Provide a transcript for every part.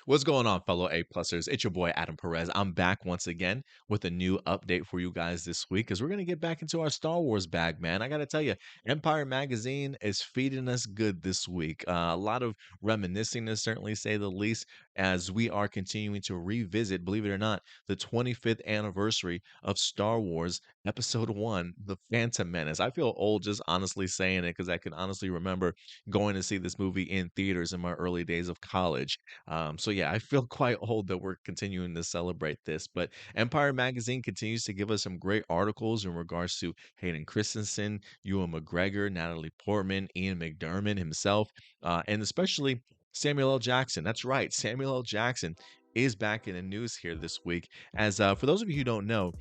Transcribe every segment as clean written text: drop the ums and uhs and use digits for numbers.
What's going on, fellow A-Plusers? It's your boy Adam Perez. I'm back once again with a new update for you guys this week as we're going to get back into our Star Wars bag, man. I got to tell you, Empire Magazine is feeding us good this week. A lot of reminiscing, to certainly say the least, as we are continuing to revisit, believe it or not, the 25th anniversary of Star Wars Episode 1, The Phantom Menace. I feel old just honestly saying it because I can honestly remember going to see this movie in theaters in my early days of college. So yeah, I feel quite old that we're continuing to celebrate this. But Empire Magazine continues to give us some great articles in regards to Hayden Christensen, Ewan McGregor, Natalie Portman, Ian McDiarmid himself, and especially Samuel L. Jackson. That's right, Samuel L. Jackson is back in the news here this week. As for those of you who don't know,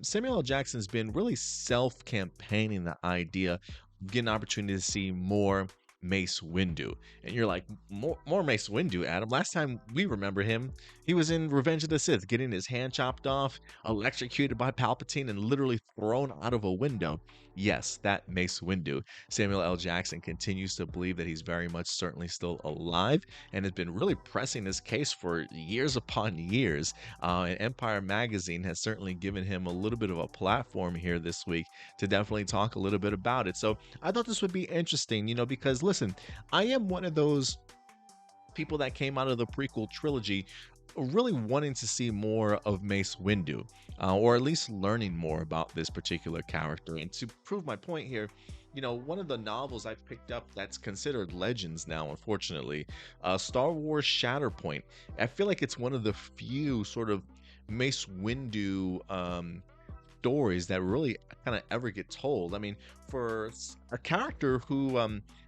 Samuel L. Jackson's been really self-campaigning the idea of getting an opportunity to see more Mace Windu. And you're like, more Mace Windu, Adam. Last time we remember him, he was in Revenge of the Sith, getting his hand chopped off, electrocuted by Palpatine, and literally thrown out of a window. Yes, that Mace Windu. Samuel L. Jackson continues to believe that he's very much certainly still alive and has been really pressing this case for years upon years. And Empire Magazine has certainly given him a little bit of a platform here this week to definitely talk a little bit about it. So I thought this would be interesting, because listen, I am one of those people that came out of the prequel trilogy really wanting to see more of Mace Windu, or at least learning more about this particular character. And to prove my point here, one of the novels I've picked up that's considered legends now, unfortunately, Star Wars Shatterpoint. I feel like it's one of the few sort of Mace Windu stories that really kind of ever get told. I mean, for a character who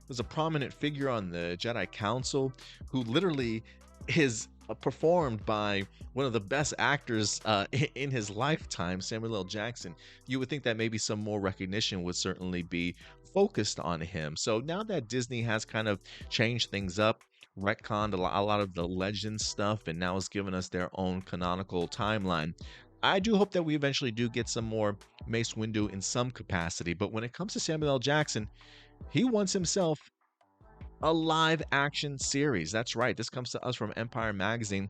was a prominent figure on the Jedi Council, who literally is performed by one of the best actors in his lifetime, Samuel L. Jackson, you would think that maybe some more recognition would certainly be focused on him. So now that Disney has kind of changed things up, retconned a lot of the legend stuff, and now has given us their own canonical timeline, I do hope that we eventually do get some more Mace Windu in some capacity. But when it comes to Samuel L. Jackson, he wants himself a live action series. That's right. This comes to us from Empire Magazine,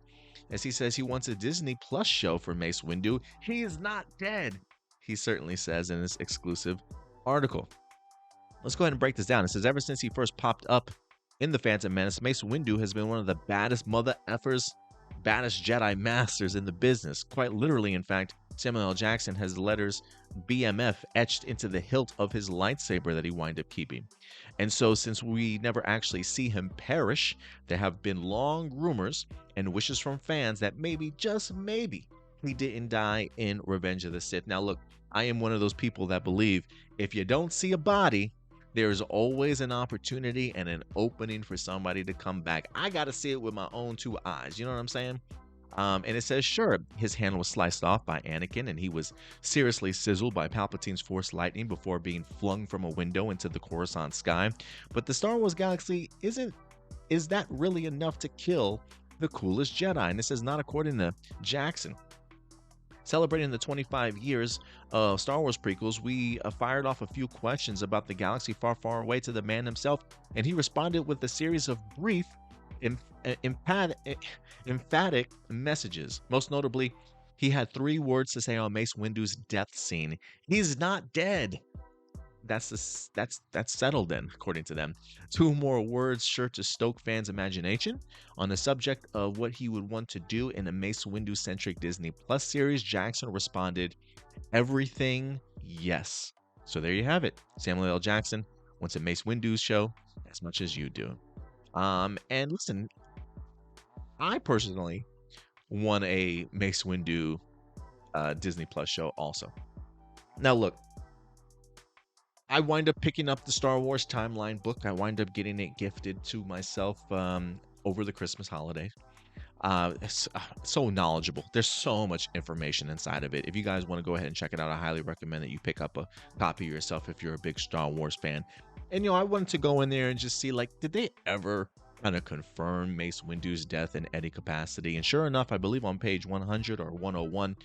as he says he wants a Disney Plus show for Mace Windu. He is not dead, he certainly says in this exclusive article. Let's go ahead and break this down. It says, ever since he first popped up in The Phantom Menace, Mace Windu has been one of the baddest mother effers, baddest Jedi masters in the business. Quite literally, in fact, Samuel L. Jackson has the letters BMF etched into the hilt of his lightsaber that he wound up keeping. And so, since we never actually see him perish, there have been long rumors and wishes from fans that maybe, just maybe, he didn't die in Revenge of the Sith. Now, look, I am one of those people that believe if you don't see a body, there's always an opportunity and an opening for somebody to come back. I got to see it with my own two eyes. You know what I'm saying? And it says, sure, his hand was sliced off by Anakin, and he was seriously sizzled by Palpatine's Force lightning before being flung from a window into the Coruscant sky. But the Star Wars galaxy is that really enough to kill the coolest Jedi? And this is not according to Jackson. Celebrating the 25 years of Star Wars prequels, we fired off a few questions about the galaxy far, far away to the man himself, and he responded with a series of brief, emphatic messages. Most notably, he had 3 words to say on Mace Windu's death scene: "He's not dead." That's settled then, according to them. 2 more words sure to stoke fans' imagination. On the subject of what he would want to do in a Mace Windu-centric Disney Plus series, Jackson responded, "Everything, yes." So there you have it. Samuel L. Jackson wants a Mace Windu show as much as you do. And listen, I personally want a Mace Windu Disney Plus show also. Now look, I wind up picking up the Star Wars Timeline book. I wind up getting it gifted to myself over the Christmas holidays. It's so knowledgeable. There's so much information inside of it. If you guys want to go ahead and check it out, I highly recommend that you pick up a copy yourself if you're a big Star Wars fan. And, I wanted to go in there and just see, did they ever kind of confirm Mace Windu's death in any capacity? And sure enough, I believe on page 100 or 101,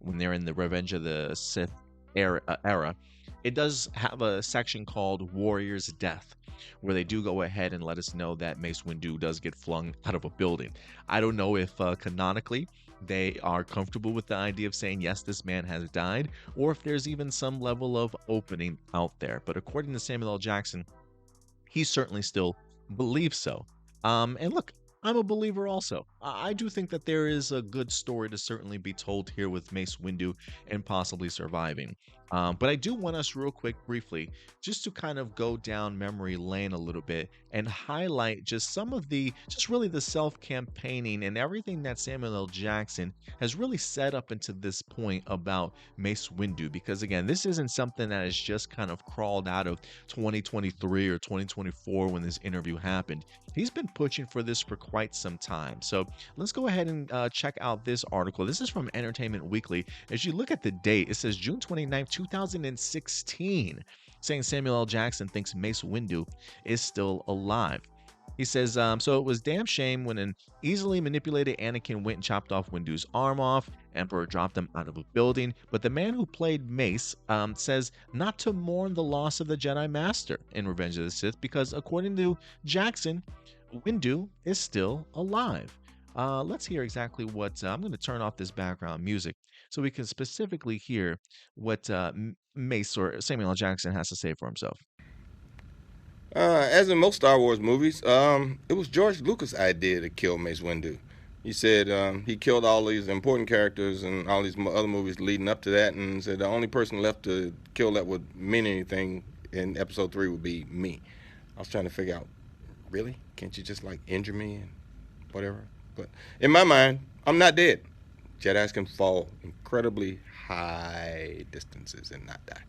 when they're in the Revenge of the Sith era, it does have a section called Warrior's Death, where they do go ahead and let us know that Mace Windu does get flung out of a building. I don't know if canonically they are comfortable with the idea of saying, yes, this man has died, or if there's even some level of opening out there. But according to Samuel L. Jackson, he certainly still believes so. And look, I'm a believer also. I do think that there is a good story to certainly be told here with Mace Windu and possibly surviving. But I do want us real quick, briefly, just to kind of go down memory lane a little bit and highlight just some of just really the self-campaigning and everything that Samuel L. Jackson has really set up into this point about Mace Windu. Because again, this isn't something that has just kind of crawled out of 2023 or 2024 when this interview happened. He's been pushing for this for quite some time. So let's go ahead and check out this article. This is from Entertainment Weekly. As you look at the date, it says June 29th, 2016, saying Samuel L. Jackson thinks Mace Windu is still alive. He says, so it was damn shame when an easily manipulated Anakin went and chopped off Windu's arm off. Emperor dropped him out of a building. But the man who played Mace says not to mourn the loss of the Jedi Master in Revenge of the Sith because according to Jackson, Windu is still alive. Let's hear exactly what I'm going to turn off this background music so we can specifically hear what Mace or Samuel L. Jackson has to say for himself. As in most Star Wars movies, it was George Lucas' idea to kill Mace Windu. He said he killed all these important characters and all these other movies leading up to that, and said the only person left to kill that would mean anything in Episode 3 would be me. I was trying to figure out, really? Can't you just like injure me and whatever? But in my mind, I'm not dead. Jedis can fall incredibly high distances and not die.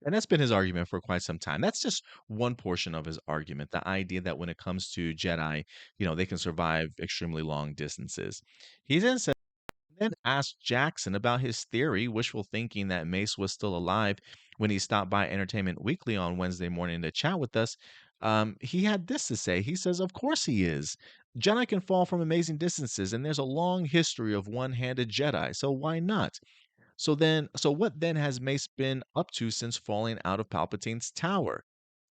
And that's been his argument for quite some time. That's just one portion of his argument. The idea that when it comes to Jedi, they can survive extremely long distances. He then asked Jackson about his theory, wishful thinking that Mace was still alive when he stopped by Entertainment Weekly on Wednesday morning to chat with us. He had this to say. He says, of course he is. Jedi can fall from amazing distances, and there's a long history of one-handed Jedi, so why not? So what then has Mace been up to since falling out of Palpatine's tower?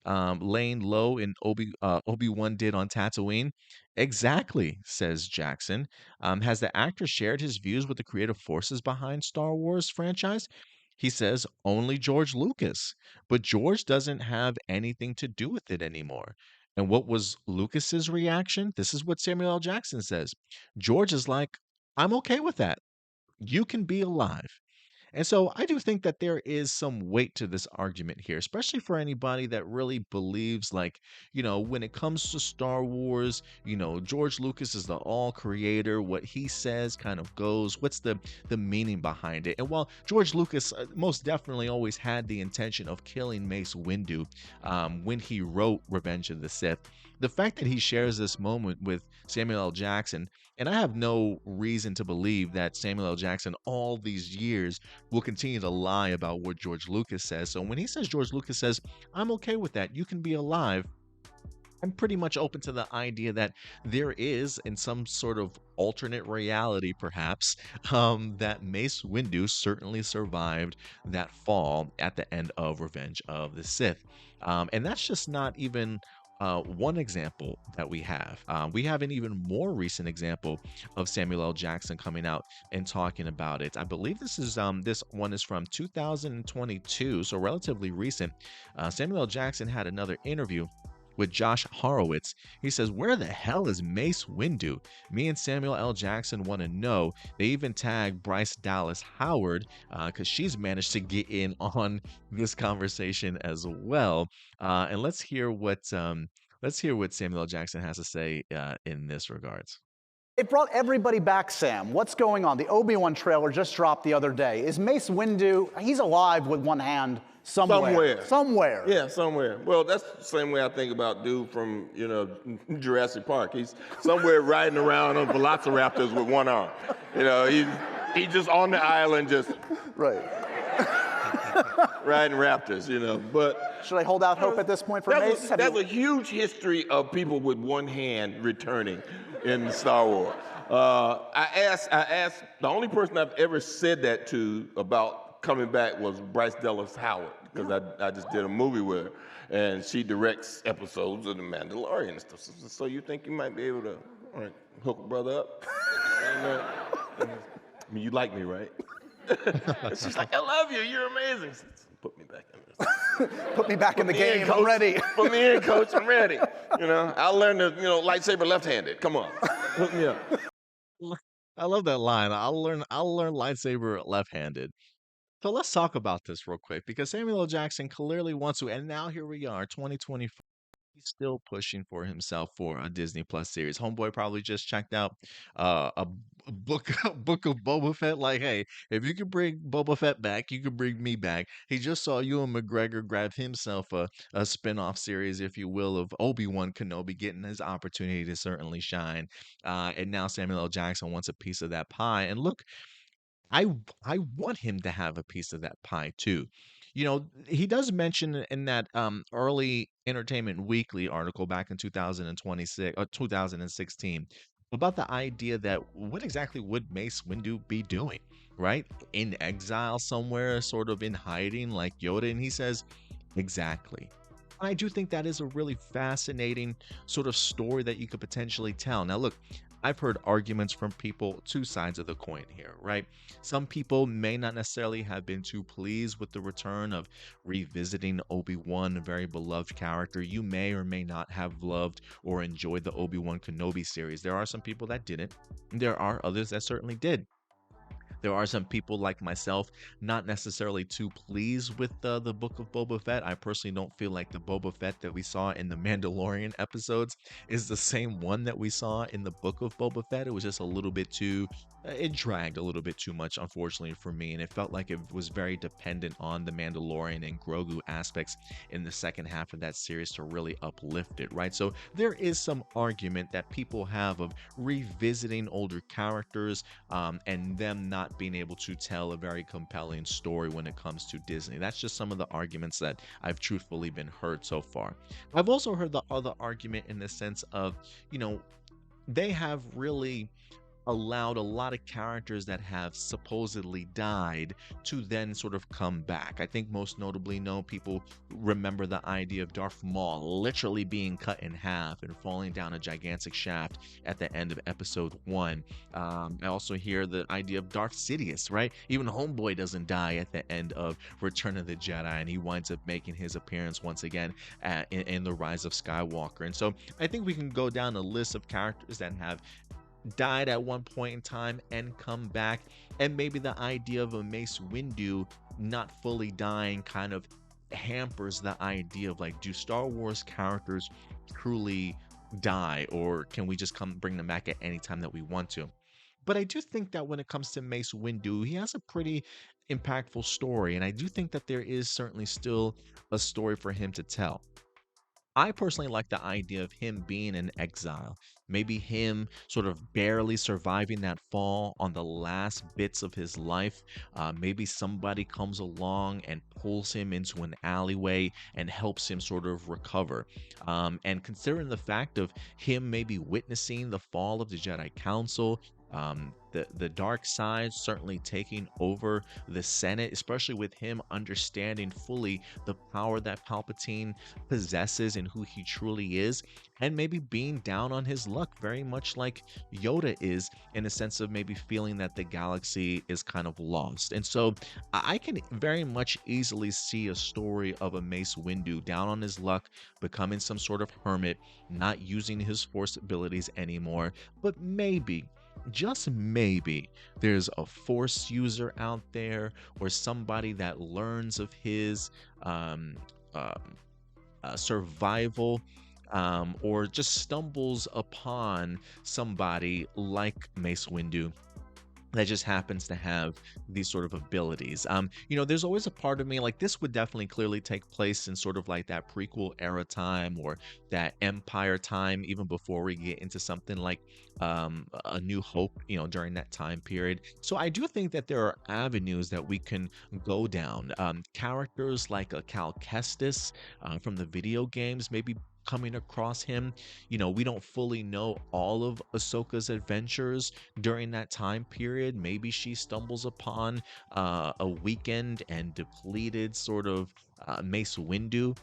Laying low in Obi-Wan did on Tatooine? Exactly, says Jackson. Has the actor shared his views with the creative forces behind Star Wars franchise? He says only George Lucas, but George doesn't have anything to do with it anymore. And what was Lucas's reaction? This is what Samuel L. Jackson says. George is like, I'm okay with that. You can be alive. And so I do think that there is some weight to this argument here, especially for anybody that really believes, like, when it comes to Star Wars, George Lucas is the all creator. What he says kind of goes. What's the meaning behind it? And while George Lucas most definitely always had the intention of killing Mace Windu when he wrote Revenge of the Sith, the fact that he shares this moment with Samuel L. Jackson, and I have no reason to believe that Samuel L. Jackson all these years will continue to lie about what George Lucas says. So when he says George Lucas says, I'm okay with that, you can be alive, I'm pretty much open to the idea that there is, in some sort of alternate reality, perhaps, that Mace Windu certainly survived that fall at the end of Revenge of the Sith. And that's just not even one example that we have. We have an even more recent example of Samuel L. Jackson coming out and talking about it. I believe this one is from 2022, so relatively recent. Samuel L. Jackson had another interview with Josh Horowitz. He says, where the hell is Mace Windu? Me and Samuel L. Jackson want to know. They even tagged Bryce Dallas Howard because she's managed to get in on this conversation as well. And let's hear what Samuel L. Jackson has to say in this regards. It brought everybody back, Sam. What's going on? The Obi-Wan trailer just dropped the other day. Is Mace Windu, he's alive with one hand somewhere. Somewhere. Yeah, somewhere. Well, that's the same way I think about dude from, Jurassic Park. He's somewhere riding around on velociraptors with one arm. He's just on the island just right. riding raptors, But should I hold out hope at this point for Mace? There's a huge history of people with one hand returning in Star Wars. I asked. The only person I've ever said that to about coming back was Bryce Dallas Howard, because I just did a movie with her, and she directs episodes of The Mandalorian and stuff. So you think you might be able to, all right, hook a brother up? I mean, you like me, right? And she's like, I love you. You're amazing. Put me back in this. Put me back in the me game. coach. I'm ready. Put me in, coach. I'm ready. I'll learn the lightsaber left-handed. Come on, hook me up. I love that line. I'll learn lightsaber left-handed. So let's talk about this real quick because Samuel L. Jackson clearly wants to, and now here we are, 2024. He's still pushing for himself for a Disney Plus series. Homeboy probably just checked out a book a book of Boba Fett. Like, hey, if you can bring Boba Fett back, you can bring me back. He just saw Ewan McGregor grab himself a spin-off series, if you will, of Obi-Wan Kenobi getting his opportunity to certainly shine. And now Samuel L. Jackson wants a piece of that pie. And look, I I want him to have a piece of that pie too. He does mention in that early Entertainment Weekly article back in 2026 or 2016 about the idea that what exactly would Mace Windu be doing, right? In exile somewhere, sort of in hiding like Yoda, and he says, exactly. I do think that is a really fascinating sort of story that you could potentially tell. Now, look, I've heard arguments from people, two sides of the coin here, right? Some people may not necessarily have been too pleased with the return of revisiting Obi-Wan, a very beloved character. You may or may not have loved or enjoyed the Obi-Wan Kenobi series. There are some people that didn't. There are others that certainly did. There are some people like myself not necessarily too pleased with the Book of Boba Fett. I personally don't feel like the Boba Fett that we saw in the Mandalorian episodes is the same one that we saw in the Book of Boba Fett. It was just a little bit too, it dragged a little bit too much, unfortunately, for me. And it felt like it was very dependent on the Mandalorian and Grogu aspects in the second half of that series to really uplift it, right? So there is some argument that people have of revisiting older characters and them not being able to tell a very compelling story when it comes to Disney. That's just some of the arguments that I've truthfully been heard so far. I've also heard the other argument in the sense of, they have really allowed a lot of characters that have supposedly died to then sort of come back. I think most notably, people remember the idea of Darth Maul literally being cut in half and falling down a gigantic shaft at the end of episode 1. I also hear the idea of Darth Sidious, right? Even Homeboy doesn't die at the end of Return of the Jedi, and he winds up making his appearance once again in The Rise of Skywalker. And so I think we can go down a list of characters that have died at one point in time and come back, and maybe the idea of a Mace Windu not fully dying kind of hampers the idea of, like, do Star Wars characters truly die, or can we just come bring them back at any time that we want to? But I do think that when it comes to Mace Windu, he has a pretty impactful story, and I do think that there is certainly still a story for him to tell. I personally like the idea of him being in exile. Maybe him sort of barely surviving that fall on the last bits of his life. Maybe somebody comes along and pulls him into an alleyway and helps him sort of recover. And considering the fact of him maybe witnessing the fall of the Jedi Council, the dark side certainly taking over the Senate, especially with him understanding fully the power that Palpatine possesses and who he truly is, and maybe being down on his luck, very much like Yoda is, in a sense of maybe feeling that the galaxy is kind of lost. And so I can very much easily see a story of a Mace Windu down on his luck, becoming some sort of hermit, not using his force abilities anymore, but maybe, just maybe, there's a force user out there or somebody that learns of his um, um, survival, or just stumbles upon somebody like Mace Windu that just happens to have these sort of abilities. There's always a part of me like this would definitely clearly take place in sort of like that prequel era time or that Empire time, even before we get into something like A New Hope, during that time period. So I do think that there are avenues that we can go down. Characters like a Cal Kestis from the video games, maybe coming across him. We don't fully know all of Ahsoka's adventures during that time period. Maybe she stumbles upon a weakened and depleted sort of Mace Windu.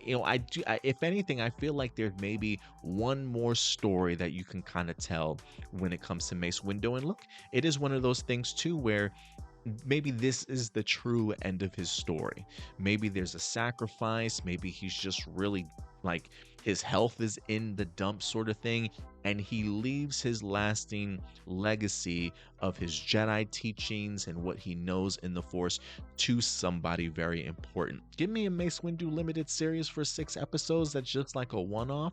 If anything, I feel like there's maybe one more story that you can kind of tell when it comes to Mace Windu. And look, it is one of those things too where maybe this is the true end of his story. Maybe there's a sacrifice. Maybe he's just really like his health is in the dump sort of thing. And he leaves his lasting legacy of his Jedi teachings and what he knows in the Force to somebody very important. Give me a Mace Windu limited series for 6 episodes that's just like a one off.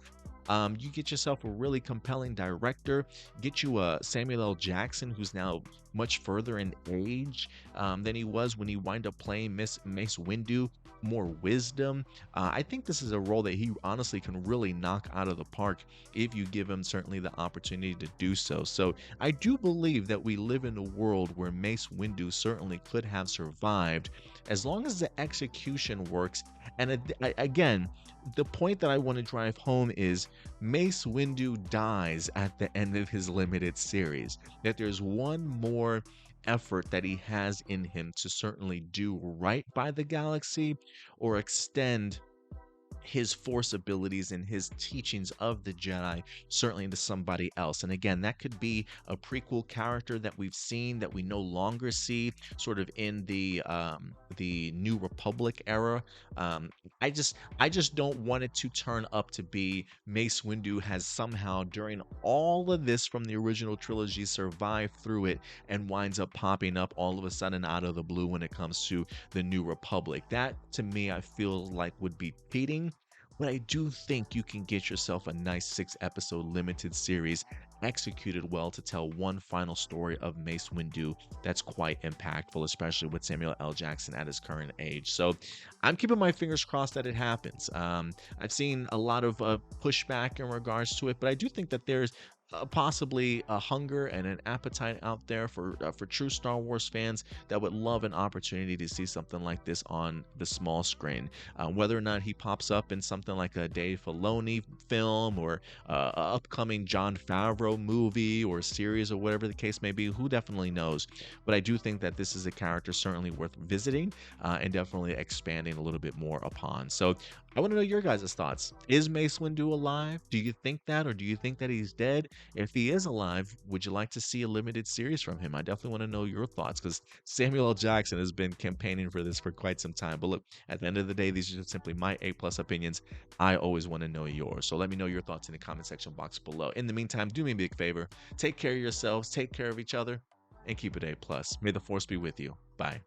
You get yourself a really compelling director, get you a Samuel L. Jackson, who's now much further in age than he was when he wind up playing Mace Windu. More wisdom. I think this is a role that he honestly can really knock out of the park if you give him certainly the opportunity to do so. So I do believe that we live in a world where Mace Windu certainly could have survived as long as the execution works. And again, the point that I want to drive home is Mace Windu dies at the end of his limited series. That there's one more effort that he has in him to certainly do right by the galaxy or extend his force abilities and his teachings of the Jedi certainly to somebody else. And again, that could be a prequel character that we've seen that we no longer see sort of in the New Republic era. Um, I just don't want it to turn up to be Mace Windu has somehow during all of this from the original trilogy survived through it and winds up popping up all of a sudden out of the blue when it comes to the New Republic. That to me, I feel like would be cheating, but I do think you can get yourself a nice 6 episode limited series executed well to tell one final story of Mace Windu that's quite impactful, especially with Samuel L. Jackson at his current age. So I'm keeping my fingers crossed that it happens. I've seen a lot of pushback in regards to it, but I do think that there's possibly a hunger and an appetite out there for true Star Wars fans that would love an opportunity to see something like this on the small screen. Whether or not he pops up in something like a Dave Filoni film or a upcoming Jon Favreau movie or series or whatever the case may be, who definitely knows? But I do think that this is a character certainly worth visiting and definitely expanding a little bit more upon. So I want to know your guys' thoughts. Is Mace Windu alive? Do you think that, or do you think that he's dead? If he is alive, would you like to see a limited series from him? I definitely want to know your thoughts because Samuel L. Jackson has been campaigning for this for quite some time. But look, at the end of the day, these are just simply my A+ opinions. I always want to know yours. So let me know your thoughts in the comment section box below. In the meantime, do me a big favor. Take care of yourselves, take care of each other, and keep it A+. May the Force be with you. Bye.